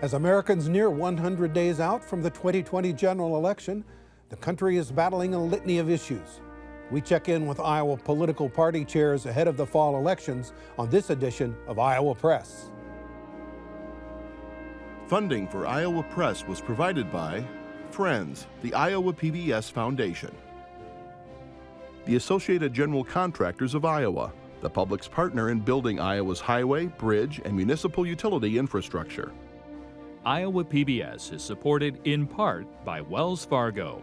As Americans near 100 days out from the 2020 general election, the country is battling a litany of issues. We check in with Iowa political party chairs ahead of the fall elections on this edition of Iowa Press. Funding for Iowa Press was provided by Friends, the Iowa PBS Foundation, the Associated General Contractors of Iowa, the public's partner in building Iowa's highway, bridge, and municipal utility infrastructure. Iowa PBS is supported in part by Wells Fargo.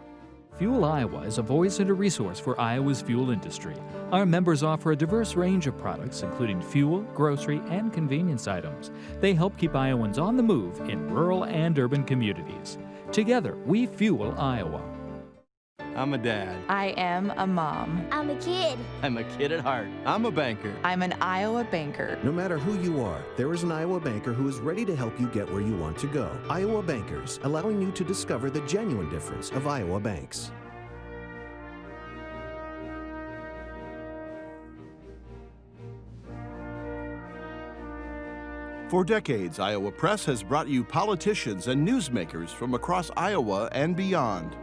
Fuel Iowa is a voice and a resource for Iowa's fuel industry. Our members offer a diverse range of products, including fuel, grocery, and convenience items. They help keep Iowans on the move in rural and urban communities. Together, we fuel Iowa. I'm a dad. I am a mom. I'm a kid. I'm a kid at heart. I'm a banker. I'm an Iowa banker. No matter who you are, there is an Iowa banker who is ready to help you get where you want to go. Iowa Bankers, allowing you to discover the genuine difference of Iowa banks. For decades, Iowa Press has brought you politicians and newsmakers from across Iowa and beyond,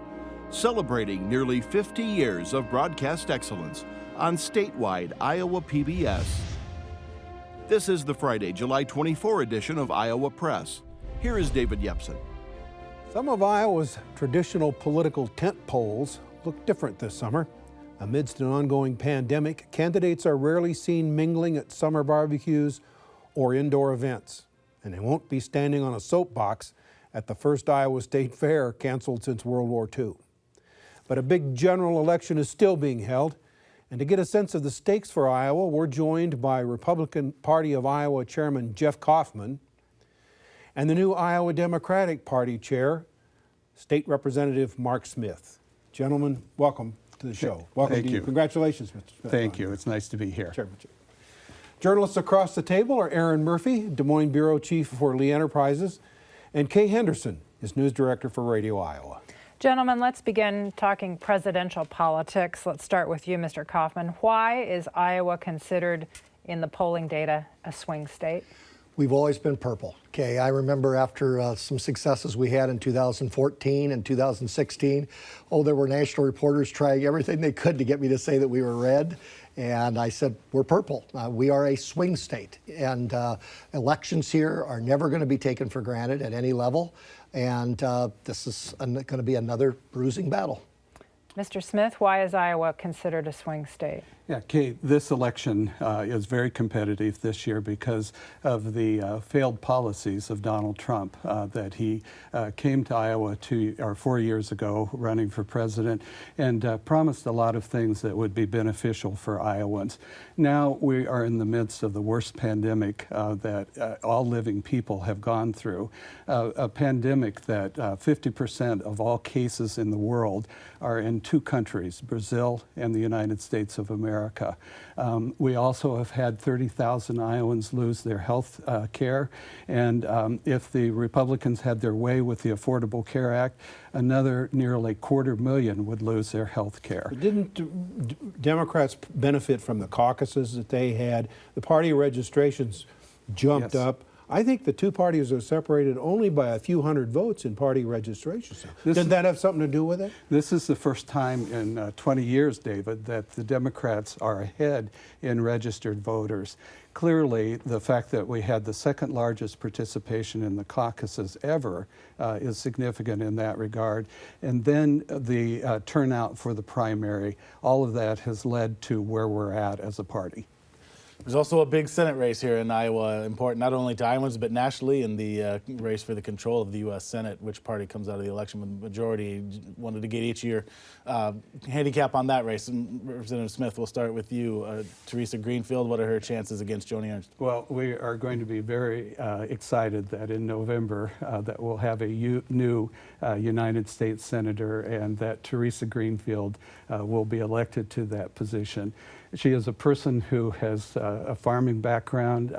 celebrating nearly 50 years of broadcast excellence on statewide Iowa PBS. This is the Friday, July 24 edition of Iowa Press. Here is David Yepsen. Some of Iowa's traditional political tent poles look different this summer. Amidst an ongoing pandemic, candidates are rarely seen mingling at summer barbecues or indoor events, and they won't be standing on a soapbox at the first Iowa State Fair, canceled since World War II. But a big general election is still being held, and to get a sense of the stakes for Iowa, we're joined by Republican Party of Iowa Chairman Jeff Kaufmann and the new Iowa Democratic Party Chair, State Representative Mark Smith. Gentlemen, welcome to the show. Welcome Thank to you. Congratulations, Mr. Smith. Thank you. It's nice to be here. Chairman. Journalists across the table are Erin Murphy, Des Moines Bureau Chief for Lee Enterprises, and Kay Henderson is News Director for Radio Iowa. Gentlemen, let's begin talking presidential politics. Let's start with you, Mr. Kaufmann. Why is Iowa considered in the polling data a swing state? We've always been purple. Okay, I remember after some successes we had in 2014 and 2016, there were national reporters trying everything they could to get me to say that we were red. And I said, we're purple. We are a swing state. And elections here are never going to be taken for granted at any level. And this is going to be another bruising battle. Mr. Smith, why is Iowa considered a swing state? Yeah, Kate, this election is very competitive this year because of the failed policies of Donald Trump that he came to Iowa 4 years ago running for president and promised a lot of things that would be beneficial for Iowans. Now we are in the midst of the worst pandemic that all living people have gone through, a pandemic that 50% of all cases in the world are in two countries, Brazil and the United States of America. We also have had 30,000 Iowans lose their health care, and if the Republicans had their way with the Affordable Care Act, another nearly 250,000 would lose their health care. Didn't Democrats benefit from the caucuses that they had? The party registrations jumped up. I think the two parties are separated only by a few hundred votes in party registrations. Did that have something to do with it? This is the first time in 20 years, David, that the Democrats are ahead in registered voters. Clearly, the fact that we had the second largest participation in the caucuses ever is significant in that regard. And then the turnout for the primary, all of that has led to where we're at as a party. There's also a big Senate race here in Iowa, important not only to Iowans, but nationally in the race for the control of the U.S. Senate. Which party comes out of the election with the majority? Wanted to get each of your handicap on that race. And Representative Smith, we'll start with you. Teresa Greenfield, what are her chances against Joni Ernst? Well, we are going to be very excited that in November that we'll have a new United States Senator and that Teresa Greenfield will be elected to that position. She is a person who has a farming background,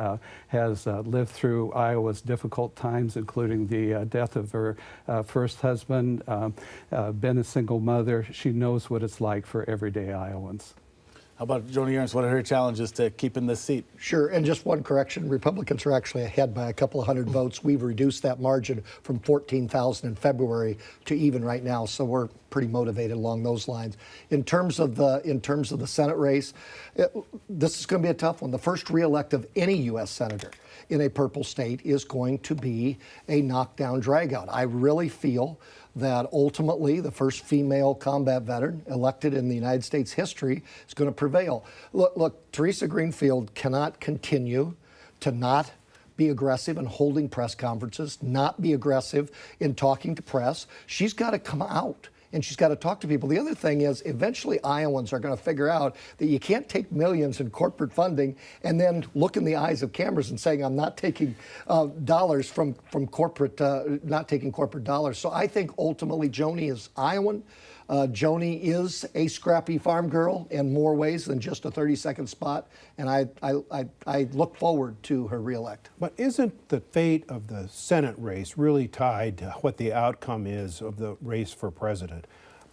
has lived through Iowa's difficult times, including the death of her first husband, been a single mother. She knows what it's like for everyday Iowans. How about Joni Ernst? What are her challenges to keeping this seat? Sure, and just one correction, Republicans are actually ahead by a couple of hundred votes. We've reduced that margin from 14,000 in February to even right now, so we're pretty motivated along those lines. In terms of the Senate race, this is going to be a tough one. The first reelect of any U.S. senator in a purple state is going to be a knockdown dragout. I really feel that ultimately the first female combat veteran elected in the United States history is going to prevail. Look, Teresa Greenfield cannot continue to not be aggressive in holding press conferences, not be aggressive in talking to press. She's got to come out and she's got to talk to people. The other thing is, eventually Iowans are going to figure out that you can't take millions in corporate funding and then look in the eyes of cameras and saying, I'm not taking dollars from corporate, not taking corporate dollars. So I think ultimately Joni is Iowan. Joni is a scrappy farm girl in more ways than just a 30-second spot, and I look forward to her reelect. But isn't the fate of the Senate race really tied to what the outcome is of the race for president?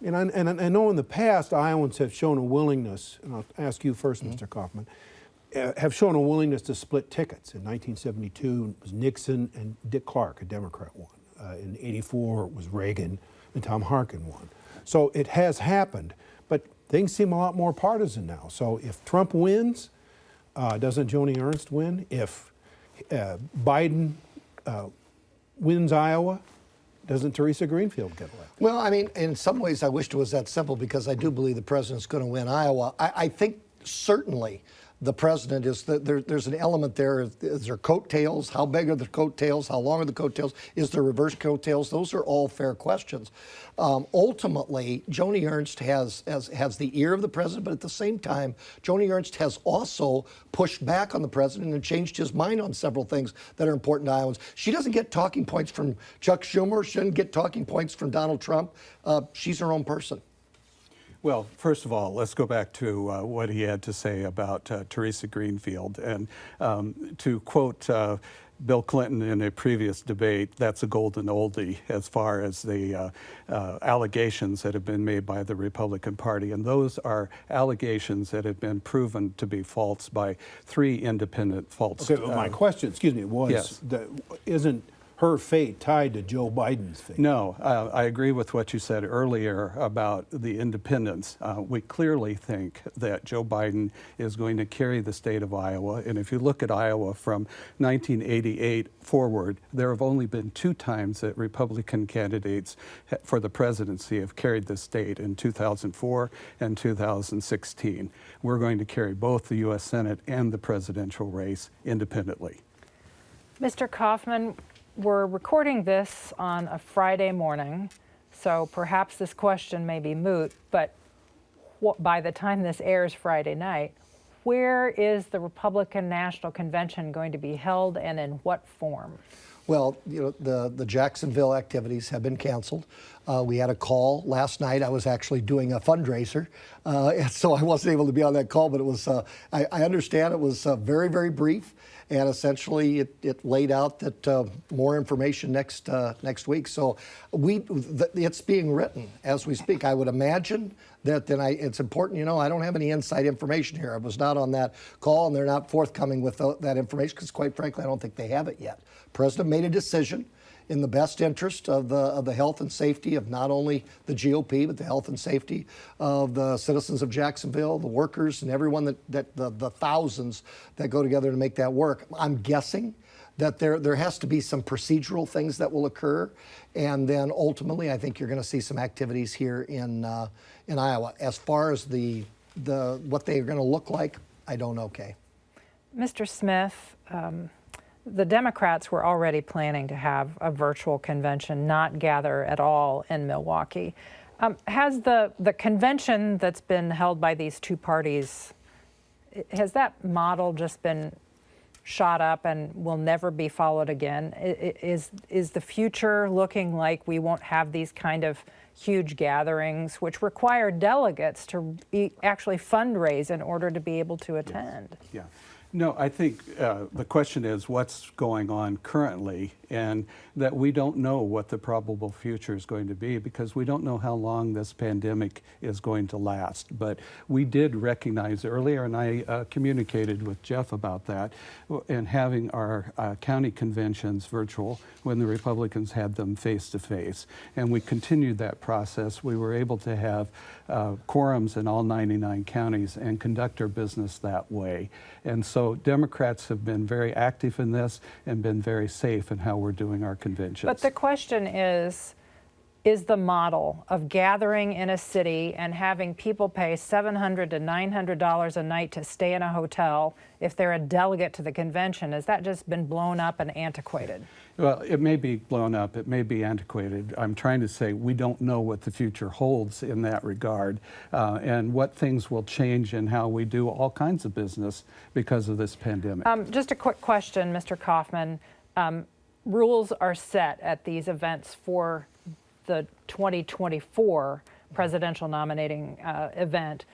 And I know in the past Iowans have shown a willingness, and I'll ask you first, Mr. Kaufmann, have shown a willingness to split tickets. In 1972, it was Nixon and Dick Clark, a Democrat, won. In '84, it was Reagan and Tom Harkin won. So it has happened, but things seem a lot more partisan now. So if Trump wins, doesn't Joni Ernst win? If Biden wins Iowa, doesn't Teresa Greenfield get elected? Well, I mean, in some ways I wish it was that simple, because I do believe the president's going to win Iowa. I think certainly the president is, there's an element there. Is there coattails? How big are the coattails? How long are the coattails? Is there reverse coattails? Those are all fair questions. Ultimately, Joni Ernst has the ear of the president, but at the same time, Joni Ernst has also pushed back on the president and changed his mind on several things that are important to Iowans. She doesn't get talking points from Chuck Schumer. She doesn't get talking points from Donald Trump. She's her own person. Well, first of all, let's go back to what he had to say about Teresa Greenfield. And to quote Bill Clinton in a previous debate, that's a golden oldie as far as the allegations that have been made by the Republican Party. And those are allegations that have been proven to be false by 3 independent false. Okay, well, my question, excuse me, was, yes. Isn't her fate tied to Joe Biden's fate? No, I agree with what you said earlier about the independents. We clearly think that Joe Biden is going to carry the state of Iowa. And if you look at Iowa from 1988 forward, there have only been 2 times that Republican candidates for the presidency have carried the state, in 2004 and 2016. We're going to carry both the U.S. Senate and the presidential race independently. Mr. Kaufmann, we're recording this on a Friday morning, so perhaps this question may be moot, but by the time this airs Friday night, where is the Republican National Convention going to be held, and in what form? Well, you know, the Jacksonville activities have been canceled. We had a call last night. I was actually doing a fundraiser, and so I wasn't able to be on that call, but it was, I understand it was very, very brief, and essentially it laid out that more information next week. So it's being written as we speak. I would imagine that it's important, you know, I don't have any inside information here. I was not on that call, and they're not forthcoming with that information because, quite frankly, I don't think they have it yet. The president made a decision in the best interest of the health and safety of not only the GOP, but the health and safety of the citizens of Jacksonville, the workers, and everyone that the thousands that go together to make that work. I'm guessing that there has to be some procedural things that will occur, and then ultimately, I think you're going to see some activities here in Iowa. As far as what they're going to look like, I don't know, Kay. Mr. Smith, the Democrats were already planning to have a virtual convention, not gather at all in Milwaukee. Has the convention that's been held by these 2 parties, has that model just been shot up and will never be followed again? Is the future looking like we won't have these kind of huge gatherings, which require delegates to actually fundraise in order to be able to attend? Yeah. No, I think the question is what's going on currently, and that we don't know what the probable future is going to be because we don't know how long this pandemic is going to last. But we did recognize earlier, and I communicated with Jeff about that, and having our county conventions virtual when the Republicans had them face-to-face. And we continued that process. We were able to have quorums in all 99 counties and conduct our business that way. And so Democrats have been very active in this and been very safe in how we're doing our conventions. But the question is the model of gathering in a city and having people pay $700 to $900 a night to stay in a hotel if they're a delegate to the convention, has that just been blown up and antiquated? Well, it may be blown up, it may be antiquated. I'm trying to say we don't know what the future holds in that regard and what things will change in how we do all kinds of business because of this pandemic. Just a quick question, Mr. Kaufmann. Rules are set at these events for the 2024 presidential nominating event.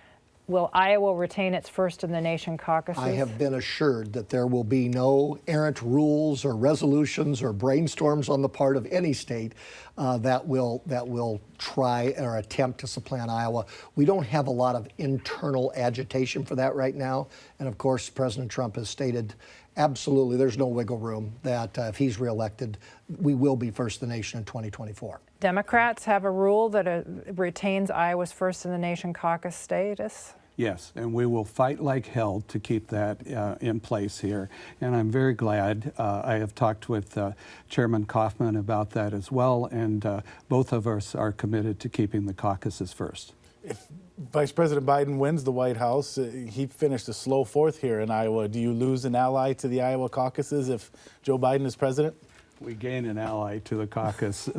Will Iowa retain its first in the nation caucuses? I have been assured that there will be no errant rules or resolutions or brainstorms on the part of any state that will try or attempt to supplant Iowa. We don't have a lot of internal agitation for that right now. And of course, President Trump has stated absolutely there's no wiggle room that if he's reelected, we will be first in the nation in 2024. Democrats have a rule that retains Iowa's first in the nation caucus status? Yes, and we will fight like hell to keep that in place here. And I'm very glad. I have talked with Chairman Kaufmann about that as well, and both of us are committed to keeping the caucuses first. If Vice President Biden wins the White House, he finished a slow fourth here in Iowa. Do you lose an ally to the Iowa caucuses if Joe Biden is president? We gain an ally to the caucus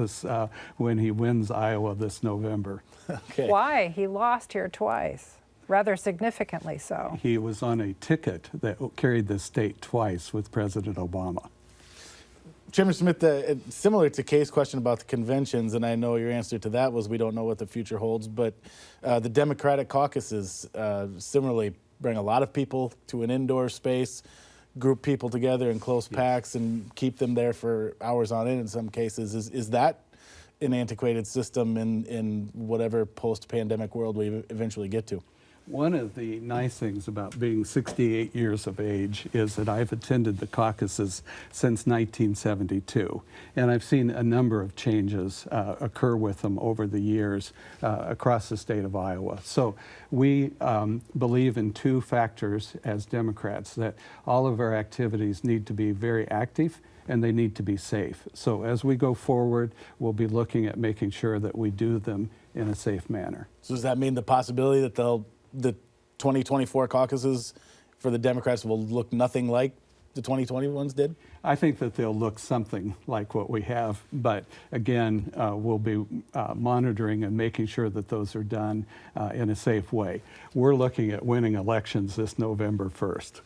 when he wins Iowa this November. Okay. Why? He lost here twice, rather significantly so. He was on a ticket that carried the state twice with President Obama. Chairman Smith, similar to Kay's question about the conventions, and I know your answer to that was we don't know what the future holds, but the Democratic caucuses similarly bring a lot of people to an indoor space, group people together in close packs and keep them there for hours on end in some cases. Is that an antiquated system in whatever post-pandemic world we eventually get to? One of the nice things about being 68 years of age is that I've attended the caucuses since 1972, and I've seen a number of changes occur with them over the years across the state of Iowa. So we believe in two factors as Democrats, that all of our activities need to be very active and they need to be safe. So as we go forward, we'll be looking at making sure that we do them in a safe manner. So does that mean the possibility that the 2024 caucuses for the Democrats will look nothing like the 2020 ones did? I think that they'll look something like what we have, but again, we'll be monitoring and making sure that those are done in a safe way. We're looking at winning elections this November 1st.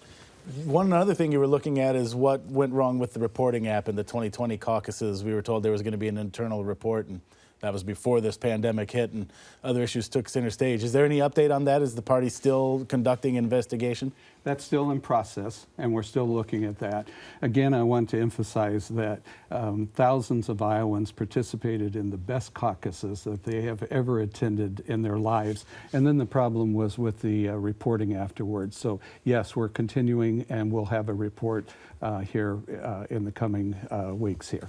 One other thing you were looking at is what went wrong with the reporting app in the 2020 caucuses. We were told there was going to be an internal report, and that was before this pandemic hit and other issues took center stage. Is there any update on that? Is the party still conducting investigation? That's still in process, and we're still looking at that. Again, I want to emphasize that thousands of Iowans participated in the best caucuses that they have ever attended in their lives, and then the problem was with the reporting afterwards. So yes, we're continuing, and we'll have a report here in the coming weeks here.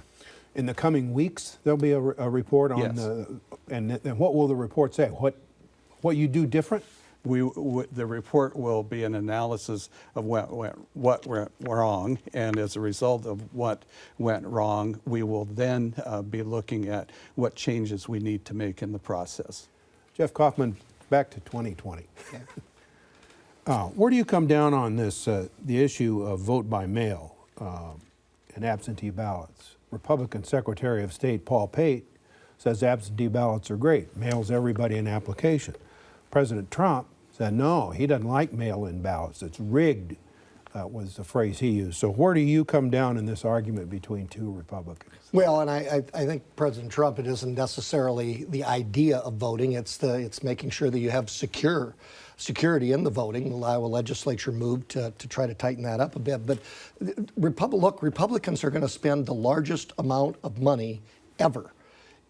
In the coming weeks, there'll be a report on Yes. and what will the report say? What you do different? The report will be an analysis of what went wrong, and as a result of what went wrong, we will then be looking at what changes we need to make in the process. Jeff Kaufmann, back to 2020. Where do you come down on this, the issue of vote by mail and absentee ballots? Republican Secretary of State Paul Pate says absentee ballots are great, mails everybody an application. President Trump said no, he doesn't like mail-in ballots, it's rigged. was the phrase he used. So where do you come down in this argument between two Republicans? Well, and I think President Trump, it isn't necessarily the idea of voting, it's making sure that you have security in the voting. The Iowa legislature moved to try to tighten that up a bit. But Republicans are going to spend the largest amount of money ever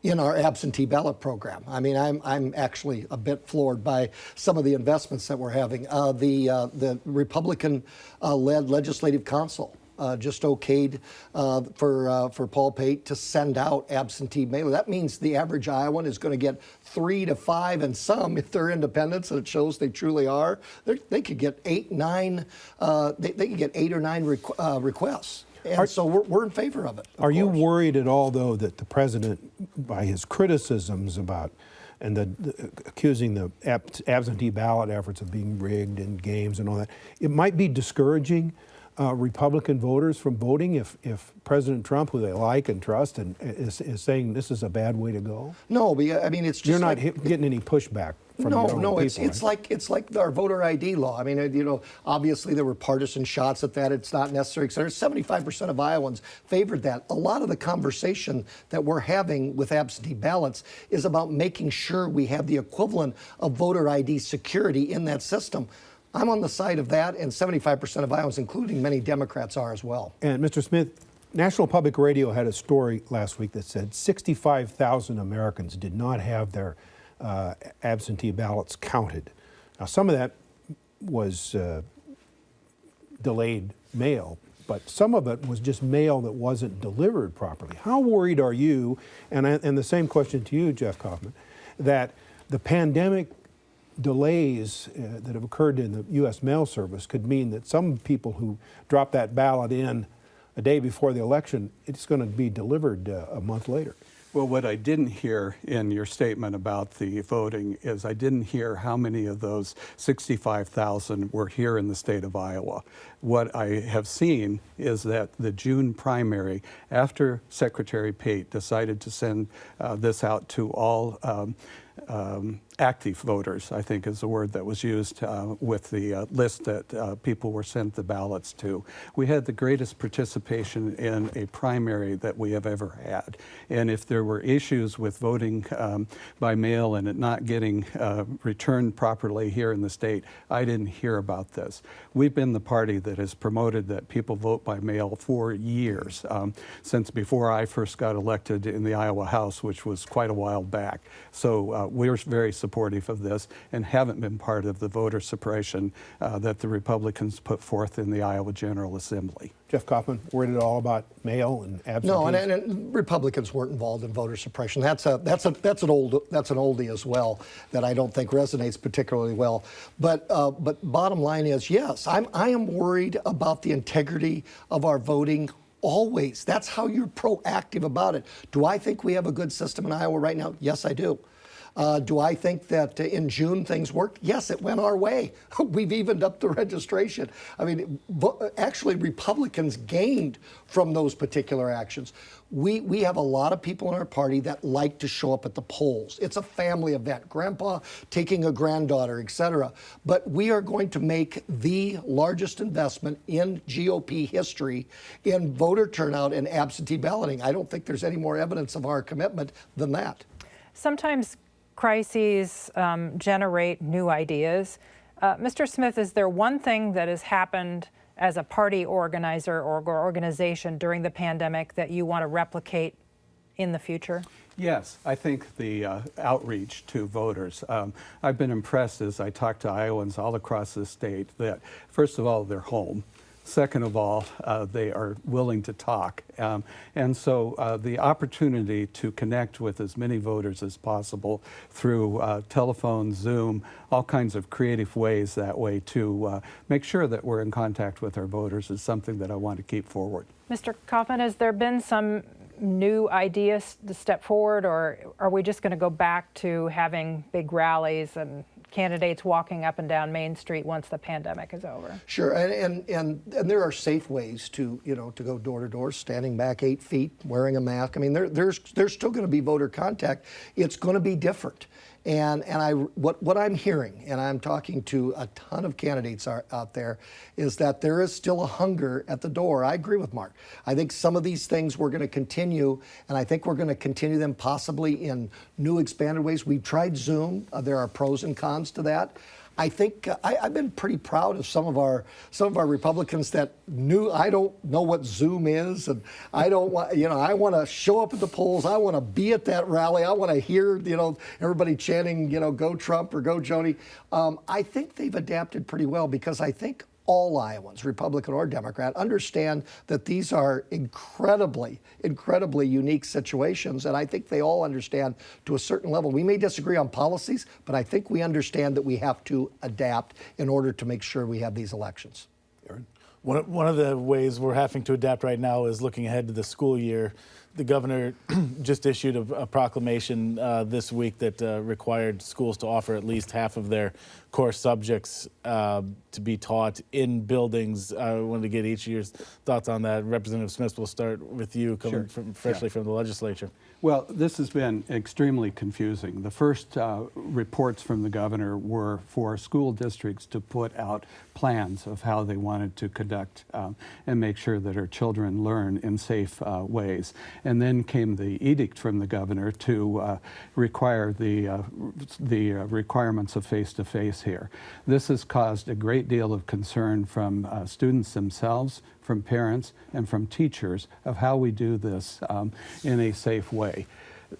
in our absentee ballot program. I mean, I'm actually a bit floored by some of the investments that we're having. The Republican-led Legislative Council just okayed for Paul Pate to send out absentee mail. That means the average Iowan is going to get 3 to 5, and some, if they're independents, and it shows they truly are, they could get 8, 9. They could get 8 or 9 requests. And so we're in favor of it. Are you worried at all, though, that the president, by his criticisms about and accusing the absentee ballot efforts of being rigged and games and all that, it might be discouraging Republican voters from voting if President Trump, who they like and trust, and is saying this is a bad way to go? No, I mean, it's just you're not getting any pushback from your own people, it's like our voter ID law. I mean, obviously there were partisan shots at that. It's not necessary, etc. 75% of Iowans favored that. A lot of the conversation that we're having with absentee ballots is about making sure we have the equivalent of voter ID security in that system. I'm on the side of that, and 75% of Iowans, including many Democrats, are as well. And Mr. Smith, National Public Radio had a story last week that said 65,000 Americans did not have their absentee ballots counted. Now, some of that was delayed mail, but some of it was just mail that wasn't delivered properly. How worried are you, and the same question to you, Jeff Kaufmann, that the pandemic delays that have occurred in the U.S. mail service could mean that some people who drop that ballot in a day before the election, it's going to be delivered a month later? Well, what I didn't hear in your statement about the voting is I didn't hear how many of those 65,000 were here in the state of Iowa. What I have seen is that the June primary, after Secretary Pate decided to send this out to all active voters, I think is the word that was used with the list that people were sent the ballots to. We had the greatest participation in a primary that we have ever had. And if there were issues with voting by mail and it not getting returned properly here in the state, I didn't hear about this. We've been the party that has promoted that people vote by mail for years, since before I first got elected in the Iowa House, which was quite a while back. So we're very supportive of this and haven't been part of the voter suppression that the Republicans put forth in the Iowa General Assembly. Jeff Kaufmann, worried at all about mail and absentees? No, and Republicans weren't involved in voter suppression. That's an oldie as well that I don't think resonates particularly well. But bottom line is, yes, I am worried about the integrity of our voting. Always. That's how you're proactive about it. Do I think we have a good system in Iowa right now? Yes, I do. Do I think that in June things worked? Yes, it went our way. We've evened up the registration. I mean, actually, Republicans gained from those particular actions. We have a lot of people in our party that like to show up at the polls. It's a family event, grandpa taking a granddaughter, etc. But we are going to make the largest investment in GOP history in voter turnout and absentee balloting. I don't think there's any more evidence of our commitment than that. Sometimes crises generate new ideas. Mr. Smith, is there one thing that has happened as a party organizer or organization during the pandemic that you want to replicate in the future? Yes, I think the outreach to voters. I've been impressed as I talk to Iowans all across the state that, first of all, they're home. Second of all, they are willing to talk. And so the opportunity to connect with as many voters as possible through telephone, Zoom, all kinds of creative ways that way to make sure that we're in contact with our voters is something that I want to keep forward. Mr. Kaufmann, has there been some new ideas to step forward, or are we just going to go back to having big rallies and candidates walking up and down Main Street once the pandemic is over? Sure, and there are safe ways to go door to door, standing back 8 feet, wearing a mask. I mean, there's still going to be voter contact. It's going to be different. What I'm hearing, and I'm talking to a ton of candidates out there, is that there is still a hunger at the door. I agree with Mark. I think some of these things we're going to continue, and I think we're going to continue them possibly in new expanded ways. We've tried Zoom. There are pros and cons to that. I think I've been pretty proud of some of our Republicans that knew I don't know what Zoom is, and I don't want, I want to show up at the polls. I want to be at that rally. I want to hear everybody chanting go Trump or go Joni. I think they've adapted pretty well, because I think all Iowans, Republican or Democrat, understand that these are incredibly unique situations, and I think they all understand to a certain level. We may disagree on policies, but I think we understand that we have to adapt in order to make sure we have these elections. Erin? One of the ways we're having to adapt right now is looking ahead to the school year. The governor just issued a proclamation this week that required schools to offer at least half of their core subjects to be taught in buildings. I wanted to get each of your thoughts on that. Representative Smith, we'll start with you, coming freshly from the legislature. Well, this has been extremely confusing. The first reports from the governor were for school districts to put out plans of how they wanted to conduct and make sure that our children learn in safe ways. And then came the edict from the governor to require the requirements of face-to-face here. This has caused a great deal of concern from students themselves, from parents, and from teachers of how we do this in a safe way.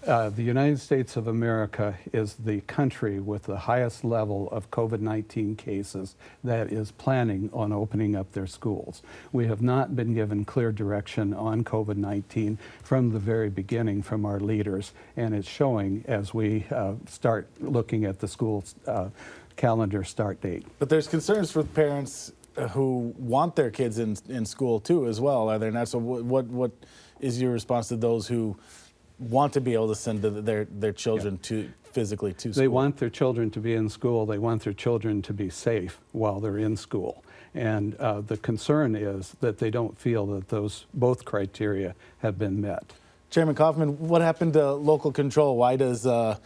The United States of America is the country with the highest level of COVID-19 cases that is planning on opening up their schools. We have not been given clear direction on COVID-19 from the very beginning from our leaders, and it's showing as we start looking at the school calendar start date. But there's concerns for parents who want their kids in school too as well, are there not? So what is your response to those who want to be able to send their children physically to school? They want their children to be in school. They want their children to be safe while they're in school. And the concern is that they don't feel that both criteria have been met. Chairman Kaufmann, what happened to local control? Why does a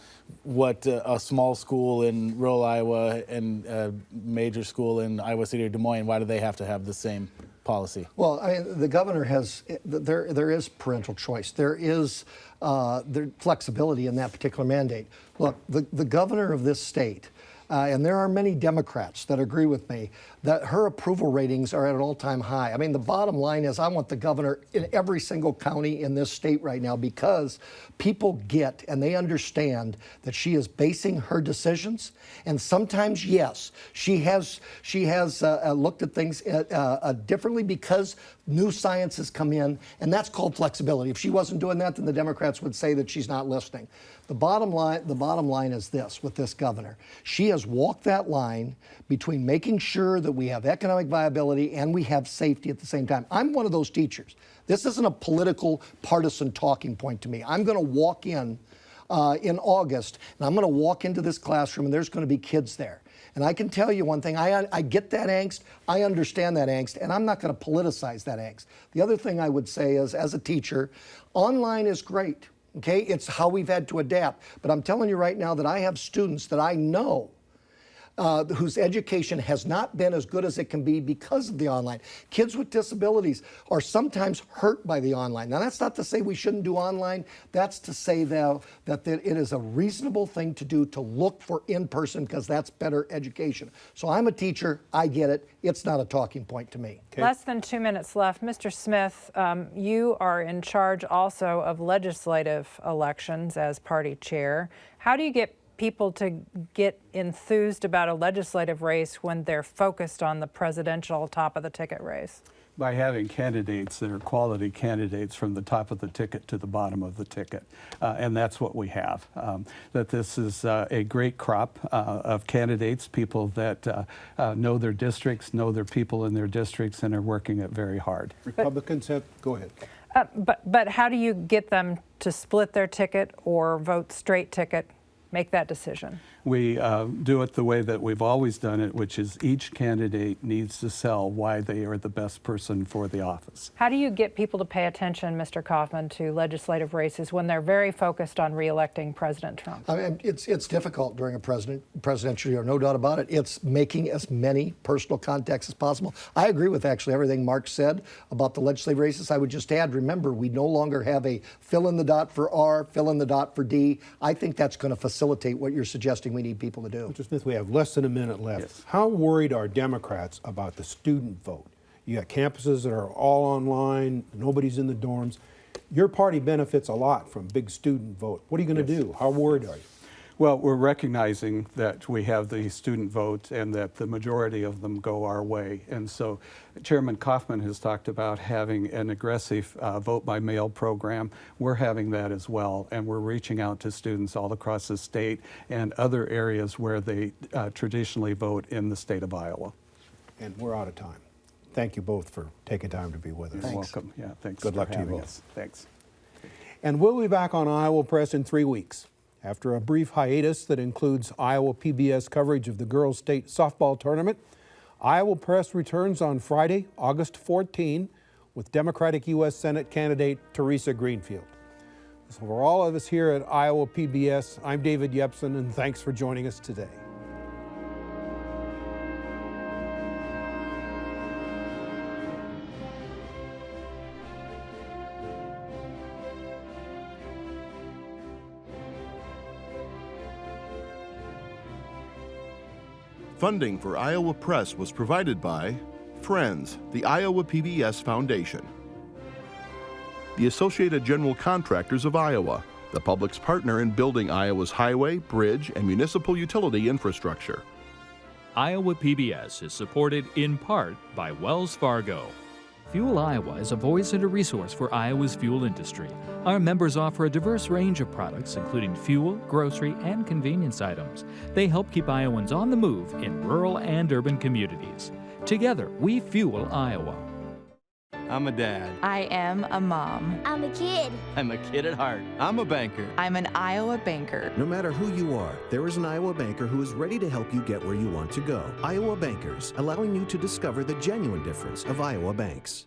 small school in rural Iowa and a major school in Iowa City or Des Moines, why do they have to have the same policy? Well, I mean, the governor has, there is parental choice. There is flexibility in that particular mandate. Look, the governor of this state, and there are many Democrats that agree with me, that her approval ratings are at an all-time high. I mean, the bottom line is I want the governor in every single county in this state right now, because people get and they understand that she is basing her decisions. And sometimes, yes, she has looked at things differently because new science has come in, and that's called flexibility. If she wasn't doing that, then the Democrats would say that she's not listening. The bottom line is this with this governor. She has walked that line between making sure that we have economic viability and we have safety at the same time. I'm one of those teachers. This isn't a political partisan talking point to me. I'm going to walk in August, and I'm going to walk into this classroom, and there's going to be kids there. And I can tell you one thing, I get that angst, I understand that angst, and I'm not going to politicize that angst. The other thing I would say is, as a teacher, online is great. Okay, it's how we've had to adapt. But I'm telling you right now that I have students that I know whose education has not been as good as it can be because of the online. Kids with disabilities are sometimes hurt by the online. Now, that's not to say we shouldn't do online. That's to say, though, that it is a reasonable thing to do to look for in-person, because that's better education. So I'm a teacher. I get it. It's not a talking point to me. Okay. Less than 2 minutes left. Mr. Smith, you are in charge also of legislative elections as party chair. How do you get people to get enthused about a legislative race when they're focused on the presidential top of the ticket race? By having candidates that are quality candidates from the top of the ticket to the bottom of the ticket. And that's what we have. That this is a great crop of candidates, people that know their districts, know their people in their districts, and are working it very hard. Republicans have, go ahead. But how do you get them to split their ticket or vote straight ticket? Make that decision? We do it the way that we've always done it, which is each candidate needs to sell why they are the best person for the office. How do you get people to pay attention, Mr. Kaufmann, to legislative races when they're very focused on re-electing President Trump? I mean, it's difficult during a presidential year, no doubt about it. It's making as many personal contacts as possible. I agree with actually everything Mark said about the legislative races. I would just add, remember, we no longer have a fill in the dot for R, fill in the dot for D. I think that's going to facilitate what you're suggesting we need people to do. Mr. Smith, we have less than a minute left. Yes. How worried are Democrats about the student vote? You got campuses that are all online, nobody's in the dorms. Your party benefits a lot from big student vote. What are you going to do? How worried are you? Well, we're recognizing that we have the student vote and that the majority of them go our way. And so Chairman Kaufmann has talked about having an aggressive vote by mail program. We're having that as well. And we're reaching out to students all across the state and other areas where they traditionally vote in the state of Iowa. And we're out of time. Thank you both for taking time to be with us. You're welcome. Yeah, thanks. Good for luck to you having both. us. Thanks. And we'll be back on Iowa Press in 3 weeks. After a brief hiatus that includes Iowa PBS coverage of the girls' state softball tournament, Iowa Press returns on Friday, August 14, with Democratic U.S. Senate candidate Teresa Greenfield. So for all of us here at Iowa PBS, I'm David Yepsen, and thanks for joining us today. Funding for Iowa Press was provided by Friends, the Iowa PBS Foundation, the Associated General Contractors of Iowa, the public's partner in building Iowa's highway, bridge, and municipal utility infrastructure. Iowa PBS is supported in part by Wells Fargo. Fuel Iowa is a voice and a resource for Iowa's fuel industry. Our members offer a diverse range of products, including fuel, grocery, and convenience items. They help keep Iowans on the move in rural and urban communities. Together, we fuel Iowa. I'm a dad. I am a mom. I'm a kid. I'm a kid at heart. I'm a banker. I'm an Iowa banker. No matter who you are, there is an Iowa banker who is ready to help you get where you want to go. Iowa Bankers, allowing you to discover the genuine difference of Iowa banks.